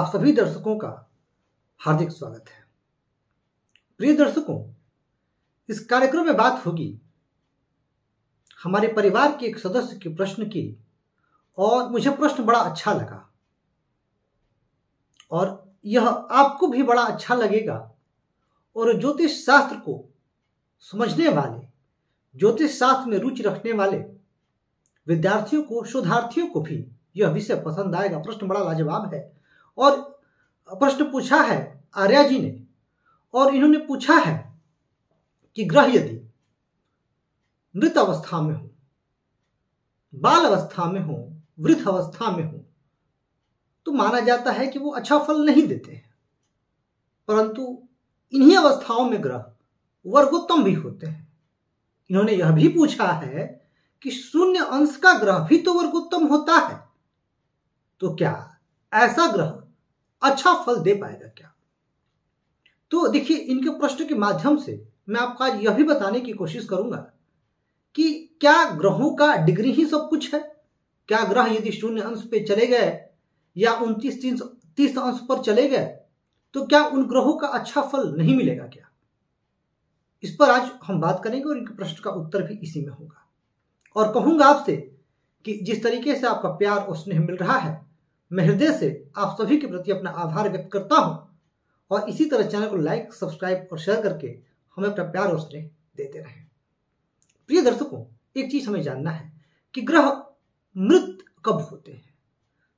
आप सभी दर्शकों का हार्दिक स्वागत है। प्रिय दर्शकों, इस कार्यक्रम में बात होगी हमारे परिवार के एक सदस्य के प्रश्न की, और मुझे प्रश्न बड़ा अच्छा लगा और यह आपको भी बड़ा अच्छा लगेगा। और ज्योतिष शास्त्र को समझने वाले, ज्योतिष शास्त्र में रुचि रखने वाले विद्यार्थियों को, शोधार्थियों को भी यह विषय पसंद आएगा। प्रश्न बड़ा लाजवाब है और प्रश्न पूछा है आर्या जी ने, और इन्होंने पूछा है कि ग्रह यदि मृत अवस्था में हो, बाल अवस्था में हो, वृद्ध अवस्था में हो, तो माना जाता है कि वो अच्छा फल नहीं देते हैं। परंतु इन्हीं अवस्थाओं में ग्रह वर्गोत्तम भी होते हैं। इन्होंने यह भी पूछा है कि शून्य अंश का ग्रह भी तो वर्गोत्तम होता है, तो क्या ऐसा ग्रह अच्छा फल दे पाएगा क्या? तो देखिए, इनके प्रश्न के माध्यम से मैं आपको आज यह भी बताने की कोशिश करूंगा कि क्या ग्रहों का डिग्री ही सब कुछ है? क्या ग्रह यदि शून्य अंश पे चले गए या 29-30 अंश पर चले गए तो क्या उन ग्रहों का अच्छा फल नहीं मिलेगा क्या? इस पर आज हम बात करेंगे और इनके प्रश्न का उत्तर भी इसी में होगा। और कहूंगा आपसे कि जिस तरीके से आपका प्यार और स्नेह मिल रहा है, मैं हृदय से आप सभी के प्रति अपना आभार व्यक्त करता हूं। और इसी तरह चैनल को लाइक, सब्सक्राइब और शेयर करके हमें अपना प्यार और स्नेह देते रहें। प्रिय दर्शकों, एक चीज हमें जानना है कि ग्रह मृत कब होते हैं,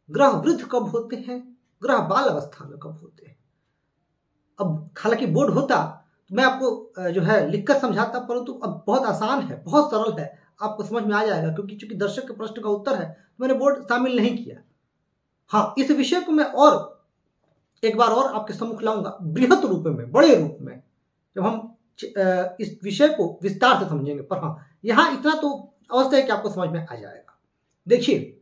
ग्रह वृद्ध कब होते हैं, ग्रह बाल अवस्था में कब होते हैं। अब हालांकि बोर्ड होता तो मैं आपको जो है लिखकर समझाता, परंतु अब बहुत आसान है, बहुत सरल है, आपको समझ में आ जाएगा। क्योंकि चूंकि दर्शक के प्रश्न का उत्तर है तो मैंने बोर्ड शामिल नहीं किया। हाँ, इस विषय को मैं और एक बार और आपके सम्मुख लाऊंगा बृहत रूप में, बड़े रूप में, जब हम इस विषय को विस्तार से समझेंगे। पर हाँ, यहां इतना तो अवश्य है कि आपको समझ में आ जाएगा। देखिए,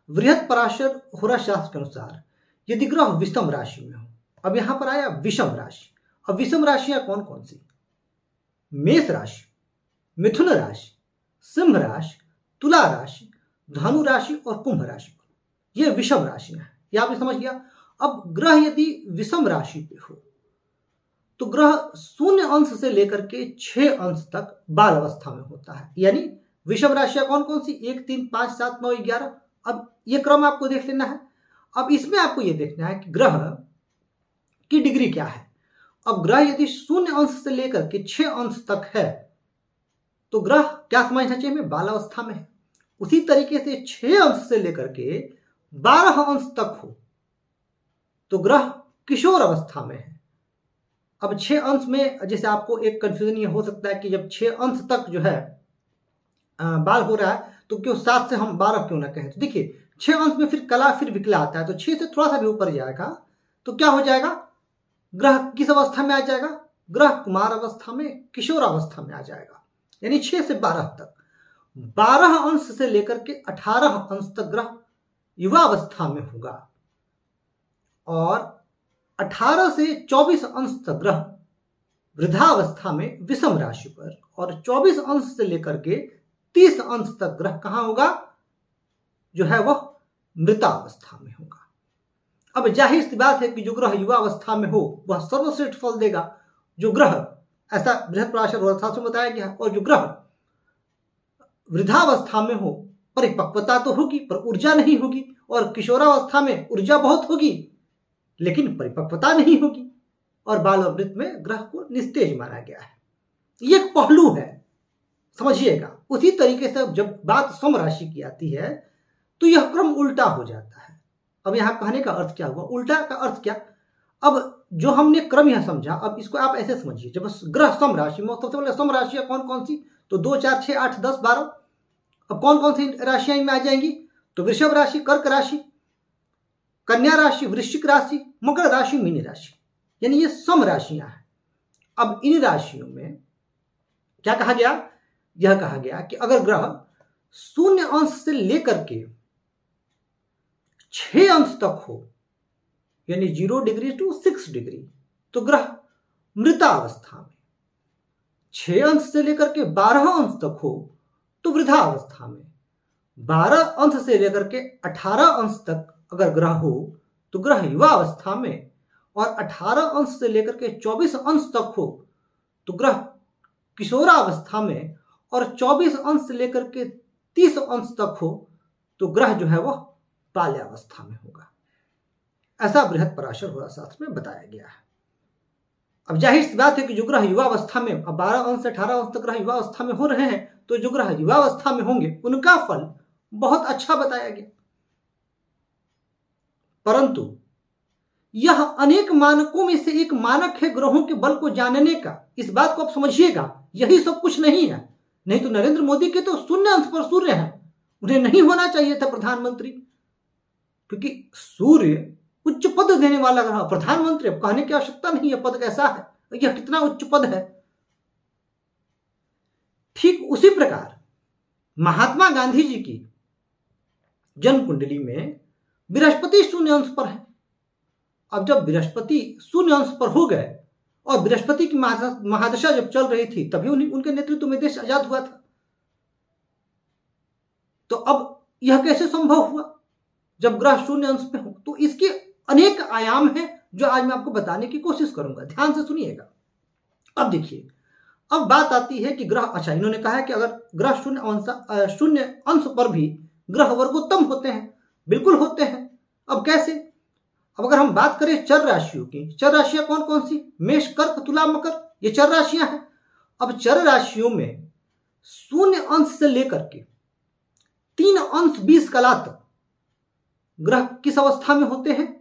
बृहत पराशर होरा शास्त्र के अनुसार यदि ग्रह विषम राशि में हो, अब यहां पर आया विषम राशि। अब विषम राशियां कौन कौन सी? मेष राशि, मिथुन राशि, सिंह राशि, तुला राशि, धनु राशि और कुंभ राशि, ये विषम राशियां हैं। यह आपने समझ लिया। अब ग्रह यदि विषम राशि पे हो तो ग्रह शून्य अंश से लेकर के 6 अंश तक बाल अवस्था में होता है। यानी विषम राशियां कौन कौन सी? 1, 3, 5, 7, 9, 11। अब ये क्रम आपको देख लेना है। अब इसमें आपको ये देखना है कि ग्रह की डिग्री क्या है। अब ग्रह यदि शून्य अंश से लेकर के 6 अंश तक है तो ग्रह क्या समझना चाहिए हमें? बाल अवस्था में है। उसी तरीके से 6 अंश से लेकर के 12 अंश तक हो तो ग्रह किशोर अवस्था में है। अब 6 अंश में जैसे आपको एक कंफ्यूजन ये हो सकता है कि जब 6 अंश तक जो है बाल हो रहा है तो क्यों 7 से हम 12 क्यों ना कहें? तो देखिए, 6 अंश में फिर कला, फिर विकला आता है, तो 6 से थोड़ा सा भी ऊपर जाएगा तो क्या हो जाएगा? ग्रह किस अवस्था में आ जाएगा? ग्रह कुमार अवस्था में, किशोर अवस्था में आ जाएगा। यानी 6 से 12 तक। 12 अंश से लेकर के 18 अंश तक ग्रह युवा अवस्था में होगा और 18 से 24 अंश तक ग्रह वृद्धावस्था में विषम राशि पर, और 24 अंश से लेकर के 30 अंश तक ग्रह कहां होगा? जो है वह मृतावस्था में होगा। अब जाहिर सी बात है कि जो ग्रह युवा अवस्था में हो वह सर्वश्रेष्ठ फल देगा। जो ग्रह, ऐसा बृहत पराशर शास्त्र में बताया गया, और जो ग्रह वृद्धावस्था में हो परिपक्वता तो होगी पर ऊर्जा नहीं होगी, और किशोरावस्था में ऊर्जा बहुत होगी लेकिन परिपक्वता नहीं होगी, और बालावृत में ग्रह को निस्तेज माना गया है। ये एक पहलू है, समझिएगा। उसी तरीके से जब बात सम राशि की आती है तो यह क्रम उल्टा हो जाता है। अब यहां कहने का अर्थ क्या हुआ? उल्टा का अर्थ क्या? अब जो हमने क्रम यह समझा, अब इसको आप ऐसे समझिए, जब ग्रह सम राशि में, सबसे पहले सम राशियां कौन कौन सी? तो 2, 4, 6, 8, 10, 12। अब कौन कौन सी राशियां में आ जाएंगी? तो वृषभ राशि, कर्क राशि, कन्या राशि, वृश्चिक राशि, मकर राशि, मीन राशि। यानी ये सम राशियां हैं। अब इन राशियों में क्या कहा गया? यह कहा गया कि अगर ग्रह शून्य अंश से लेकर के 6 अंश तक हो, यानी 0 डिग्री टू 6 डिग्री, तो ग्रह मृतावस्था में। 6 अंश से लेकर के 12 अंश तक हो तो वृद्धावस्था में। 12 अंश से लेकर के 18 अंश तक अगर ग्रह हो तो ग्रह युवा अवस्था में, और 18 अंश से लेकर के 24 अंश तक हो तो ग्रह किशोरावस्था में, और 24 अंश से लेकर के 30 अंश तक हो तो ग्रह जो है वह बाल्यावस्था में होगा। ऐसा बृहत पराशर होरा शास्त्र में बताया गया है। अब जाहिर सी बात है कि जो ग्रह युवावस्था में, अब 12 अंश से 18 अंश तक ग्रह युवावस्था में हो रहे हैं, तो जो ग्रह युवावस्था में होंगे उनका फल बहुत अच्छा बताया गया। परंतु यह अनेक मानकों में से एक मानक है ग्रहों के बल को जानने का। इस बात को आप समझिएगा, यही सब कुछ नहीं है। नहीं तो नरेंद्र मोदी के तो 0 अंश पर सूर्य है, उन्हें नहीं होना चाहिए था प्रधानमंत्री, क्योंकि सूर्य उच्च पद देने वाला ग्रह। प्रधानमंत्री अब कहने की आवश्यकता नहीं है पद कैसा है, यह कितना उच्च पद है। ठीक उसी प्रकार महात्मा गांधी जी की जन्म कुंडली में बृहस्पति 0 अंश पर है। अब जब बृहस्पति 0 अंश पर हो गए और बृहस्पति की महादशा जब चल रही थी तभी उनके नेतृत्व में देश आजाद हुआ था। तो अब यह कैसे संभव हुआ जब ग्रह 0 अंश पे हो? तो इसके अनेक आयाम हैं जो आज मैं आपको बताने की कोशिश करूंगा, ध्यान से सुनिएगा। अब देखिए, अब बात आती है कि ग्रह, अच्छा इन्होंने कहा है कि अगर ग्रह 0 अंश पर भी ग्रह वर्गोत्तम होते हैं, बिल्कुल होते हैं। अब कैसे? अब अगर हम बात करें चर राशियों की, चर राशियां कौन कौन सी? मेष, कर्क, तुला, मकर, ये चर राशियां हैं। अब चर राशियों में 0 अंश से लेकर के 3 अंश 20 कला तक ग्रह किस अवस्था में होते हैं?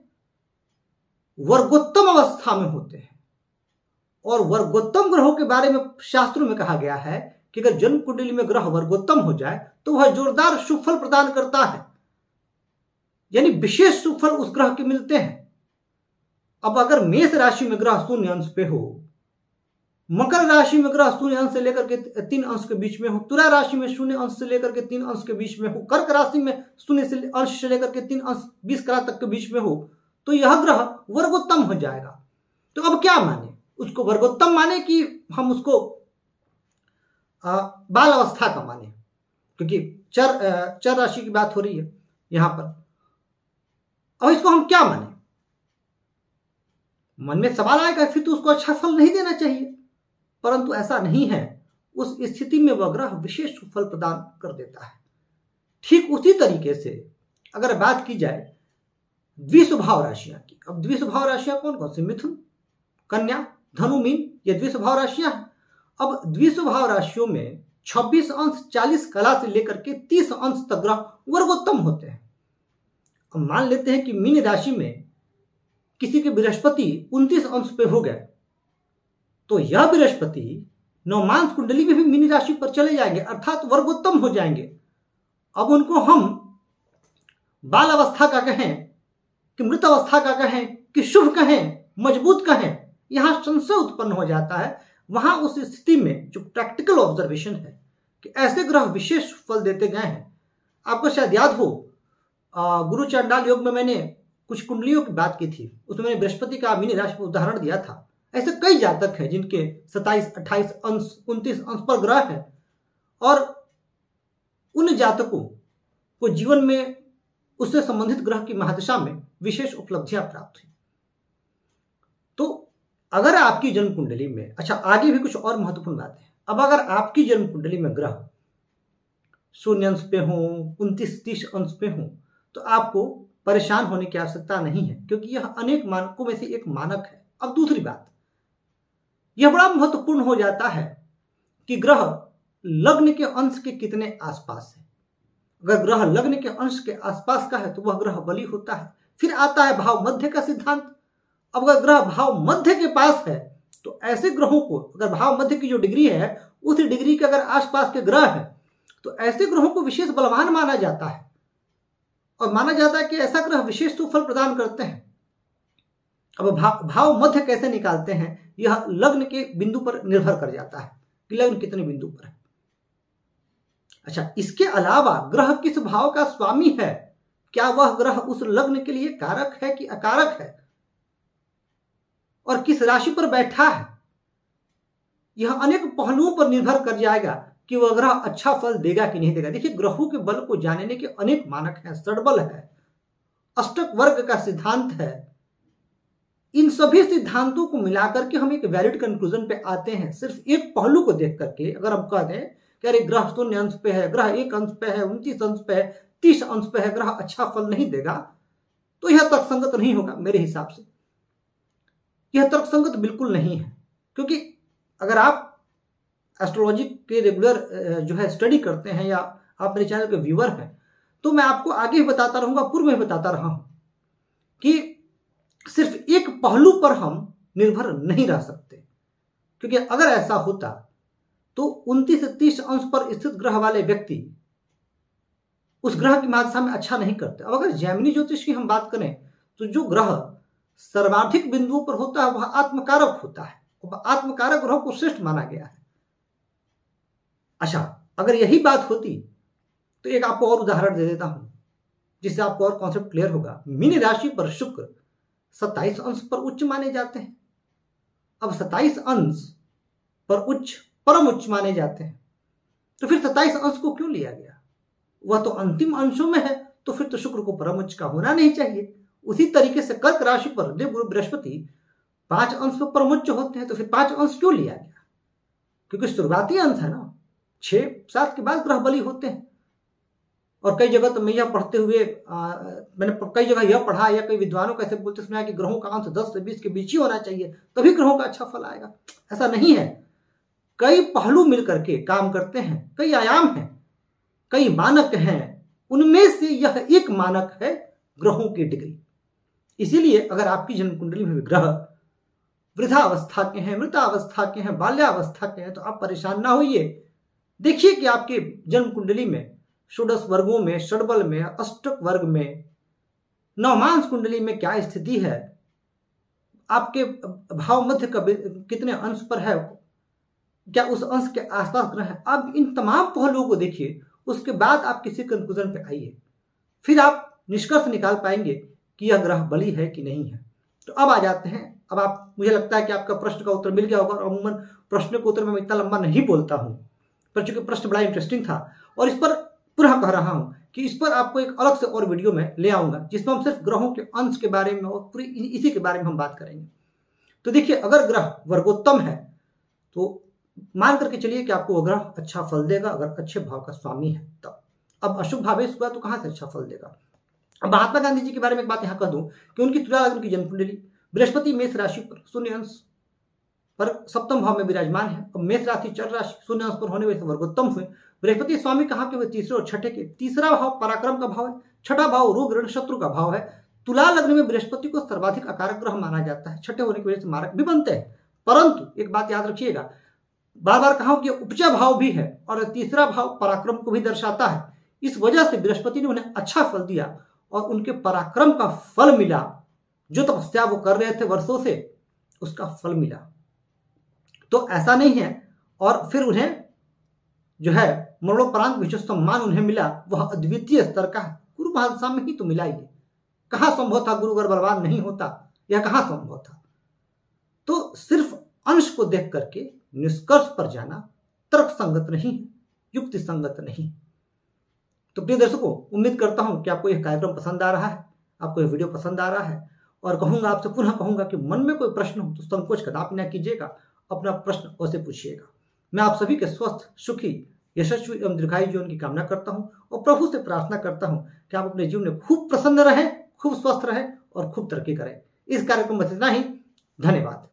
वर्गोत्तम अवस्था में होते हैं। और वर्गोत्तम ग्रहों के बारे में शास्त्रों में कहा गया है कि अगर जन्म कुंडली में ग्रह वर्गोत्तम हो जाए तो वह जोरदार शुभ फल प्रदान करता है, यानी विशेष शुभ फल उस ग्रह के मिलते हैं। अब अगर मेष राशि में ग्रह 0 अंश पे हो, मकर राशि में ग्रह 0 अंश से लेकर के 3 अंश के बीच में हो, तुला राशि में 0 अंश से लेकर के 3 अंश के बीच में हो, कर्क राशि में 0 अंश से लेकर के 3 अंश 20 कला तक के बीच में हो, तो यह ग्रह वर्गोत्तम हो जाएगा। तो अब क्या माने? उसको वर्गोत्तम माने कि हम उसको बाल अवस्था का माने? क्योंकि चर राशि की बात हो रही है यहां पर। अब इसको हम क्या माने? मन में सवाल आएगा फिर तो उसको अच्छा फल नहीं देना चाहिए, परंतु ऐसा नहीं है। उस स्थिति में वह ग्रह विशेष फल प्रदान कर देता है। ठीक उसी तरीके से अगर बात की जाए द्विस्वभाव राशियां की, अब द्विस्वभाव राशियां कौन कौन सी? मिथुन, कन्या, धनु, मीन, ये द्विस्वभाव राशियां हैं। अब द्विस्वभाव राशियों में 26 अंश 40 कला से लेकर के 30 अंश तक ग्रह वर्गोत्तम होते हैं। अब मान लेते हैं कि मीन राशि में किसी के बृहस्पति 29 अंश पे हो गए, तो यह बृहस्पति नवमांश कुंडली में भी मीन राशि पर चले जाएंगे, अर्थात वर्गोत्तम हो जाएंगे। अब उनको हम बाल अवस्था का कहें कि मृत अवस्था का कहें कि शुभ कहें, मजबूत कहें, यहां संशय उत्पन्न हो जाता है। वहां उस स्थिति में जो प्रैक्टिकल ऑब्जर्वेशन है कि ऐसे ग्रह विशेष फल देते गए हैं। आपको शायद याद हो, गुरु चांडाल योग में मैंने कुछ कुंडलियों की बात की थी, उसमें मैंने बृहस्पति का मीन राशि पर उदाहरण दिया था। ऐसे कई जातक हैं जिनके 27, 28 अंश, 29 अंश पर ग्रह है, और उन जातकों को जीवन में उससे संबंधित ग्रह की महादशा में विशेष उपलब्धियां प्राप्त हुई। तो अगर आपकी जन्म कुंडली में, अच्छा आगे भी कुछ और महत्वपूर्ण बात है। अब अगर आपकी जन्म कुंडली में ग्रह 0 अंश पे हो, 29-30 अंश पे हो, तो आपको परेशान होने की आवश्यकता नहीं है, क्योंकि यह अनेक मानकों में से एक मानक है। अब दूसरी बात, यह बड़ा महत्वपूर्ण हो जाता है कि ग्रह लग्न के अंश के कितने आसपास है। अगर ग्रह लग्न के अंश के आसपास का है तो वह ग्रह बली होता है। फिर आता है भाव मध्य का सिद्धांत। अब अगर ग्रह भाव मध्य के पास है तो ऐसे ग्रहों को, अगर भाव मध्य की जो डिग्री है उस डिग्री के अगर आसपास के ग्रह है तो ऐसे ग्रहों को विशेष बलवान माना जाता है, और माना जाता है कि ऐसा ग्रह विशेष सुफल प्रदान करते हैं। अब भाव मध्य कैसे निकालते हैं, यह लग्न के बिंदु पर निर्भर कर जाता है कि लग्न कितने बिंदु पर है। अच्छा, इसके अलावा ग्रह किस भाव का स्वामी है, क्या वह ग्रह उस लग्न के लिए कारक है कि अकारक है, और किस राशि पर बैठा है, यह अनेक पहलुओं पर निर्भर कर जाएगा कि वह ग्रह अच्छा फल देगा कि नहीं देगा। देखिए, ग्रहों के बल को जानने के अनेक मानक हैं, षडबल है, अष्टक वर्ग का सिद्धांत है, इन सभी सिद्धांतों को मिलाकर के हम एक वैलिड कंक्लूजन पे आते हैं। सिर्फ एक पहलू को देख करके अगर हम कह दें कि अरे ग्रह 0 अंश पे है, ग्रह 1 अंश पे है, 29 अंश पे है, 30 अंश पे है, ग्रह अच्छा फल नहीं देगा, तो यह तर्कसंगत नहीं होगा। मेरे हिसाब से यह तर्कसंगत बिल्कुल नहीं है, क्योंकि अगर आप एस्ट्रोलॉजी के रेगुलर जो है स्टडी करते हैं या आप मेरे चैनल के व्यूअर हैं, तो मैं आपको आगे ही बताता रहूंगा, पूर्व में बताता रहा हूं कि सिर्फ एक पहलू पर हम निर्भर नहीं रह सकते, क्योंकि अगर ऐसा होता तो 29 से 30 अंश पर स्थित ग्रह वाले व्यक्ति उस ग्रह की महादशा में अच्छा नहीं करते। अब अगर जैमिनी ज्योतिष की हम बात करें तो जो ग्रह सर्वाधिक बिंदुओं पर होता है वह आत्मकारक होता है, आत्मकारक ग्रह को श्रेष्ठ माना गया है। अच्छा, अगर यही बात होती तो एक आपको और उदाहरण दे देता हूं जिससे आपको और कॉन्सेप्ट क्लियर होगा। मीन राशि पर शुक्र 27 अंश पर उच्च माने जाते हैं। अब 27 अंश पर उच्च, परम उच्च माने जाते हैं, तो फिर 27 अंश को क्यों लिया गया? वह तो अंतिम अंशों में है, तो फिर तो शुक्र को परम उच्च का होना नहीं चाहिए। उसी तरीके से कर्क राशि पर देवगुरु बृहस्पति 5 अंश पर परम उच्च होते हैं, तो फिर 5 अंश क्यों लिया गया? क्योंकि शुरुआती अंश है ना, 6-7 के बाद ग्रह बली होते हैं। और कई जगह तो मैं यह पढ़ते हुए मैंने कई जगह यह पढ़ा या कई विद्वानों को ऐसे बोलते सुना कि ग्रहों का अंश 10 से 20 के बीच ही होना चाहिए, तभी ग्रहों का अच्छा फल आएगा। ऐसा नहीं है, कई पहलू मिलकर के काम करते हैं, कई आयाम हैं, कई मानक हैं, उनमें से यह एक मानक है ग्रहों की डिग्री। इसीलिए अगर आपकी जन्म कुंडली में ग्रह वृद्धावस्था के हैं, मृतावस्था के हैं, बाल्यावस्था के हैं, तो आप परेशान ना होइए। देखिए कि आपके जन्म कुंडली में षोडश वर्गों में, षडबल में, अष्टक वर्ग में, नवमांश कुंडली में क्या स्थिति है, आपके भाव मध्य का कितने अंश पर है, क्या उस अंश के आसपास ग्रह है। आप इन तमाम पहलुओं को देखिए, उसके बाद आप किसी कंक्लूजन पे आइए, फिर आप निष्कर्ष निकाल पाएंगे कि यह ग्रह बली है कि नहीं है। तो अब आ जाते हैं, अब आप, मुझे लगता है कि आपका प्रश्न का उत्तर मिल गया होगा। और अमूमन प्रश्न के उत्तर में मैं इतना लंबा नहीं बोलता हूं, पर चूंकि प्रश्न बड़ा इंटरेस्टिंग था और इस पर पुनः कह रहा हूं कि इस पर आपको एक अलग से और वीडियो में ले आऊंगा, जिसमें हम सिर्फ ग्रहों के अंश के बारे में और पूरी इसी के बारे में हम बात करेंगे। तो देखिए, अगर ग्रह वर्गोत्तम है तो मान करके चलिए कि आपको वह ग्रह अच्छा फल देगा, अगर अच्छे भाव का स्वामी है तब। अब अशुभ भावेश हुआ तो कहां से अच्छा फल देगा? अब महात्मा गांधी जी के बारे में एक बात यहां कह दूं कि उनकी तुला लग्न की जन्म कुंडली, बृहस्पति मेष राशि पर 0 अंश पर सप्तम भाव में विराजमान है। अब मेष राशि चर राशि 0 अंश पर होने वजह से वर्गोत्तम हुए। बृहस्पति स्वामी कहाँ के हुए? तीसरे और छठे के। तीसरा भाव पराक्रम का भाव है, छठा भाव रोग ऋण शत्रु का भाव है। तुला लग्न में बृहस्पति को सर्वाधिक अकारक ग्रह माना जाता है, छठे होने की वजह से मारक भी बनते हैं। परंतु एक बात याद रखिएगा, बार बार कहा कि उपजा भाव भी है और तीसरा भाव पराक्रम को भी दर्शाता है। इस वजह से बृहस्पति ने उन्हें अच्छा फल दिया और उनके पराक्रम का फल मिला। जो तपस्या वो कर रहे थे वर्षों से, उसका फल मिला। तो ऐसा नहीं है, और फिर उन्हें जो है मरणोपरांत भी जो सम्मान उन्हें मिला वह अद्वितीय स्तर का है। गुरु महादशा में ही तो मिला। ये कहाँ संभव था गुरु अगर बलवान नहीं होता, यह कहाँ संभव था? तो सिर्फ अंश को देख करके निष्कर्ष पर जाना तर्क संगत नहीं है, युक्ति संगत नहीं। तो प्रिय दर्शकों, उम्मीद करता हूं कि आपको यह कार्यक्रम पसंद आ रहा है, आपको यह वीडियो पसंद आ रहा है। और कहूंगा आपसे, पुनः कहूंगा कि मन में कोई प्रश्न हो तो संकोच कदापि न कीजिएगा, अपना प्रश्न अवश्य पूछिएगा। मैं आप सभी के स्वस्थ, सुखी, यशस्वी एवं दीर्घायु जीवन की कामना करता हूं और प्रभु से प्रार्थना करता हूं कि आप अपने जीवन में खूब प्रसन्न रहें, खूब स्वस्थ रहें और खूब तरक्की करें। इस कार्यक्रम में इतना ही। धन्यवाद।